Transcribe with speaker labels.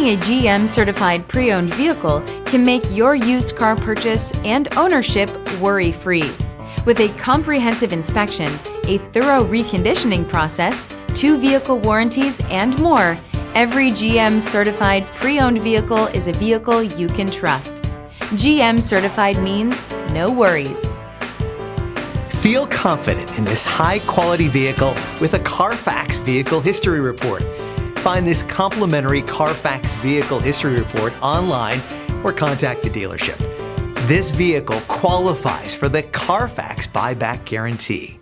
Speaker 1: Having a GM certified pre-owned vehicle can make your used car purchase and ownership worry-free. With a comprehensive inspection, a thorough reconditioning process, 2 vehicle warranties, and more, every GM certified pre-owned vehicle is a vehicle you can trust. GM certified means no worries.
Speaker 2: Feel confident in this high-quality vehicle with a Carfax Vehicle History Report. Find this complimentary Carfax Vehicle History Report online or contact the dealership. This vehicle qualifies for the Carfax Buyback Guarantee.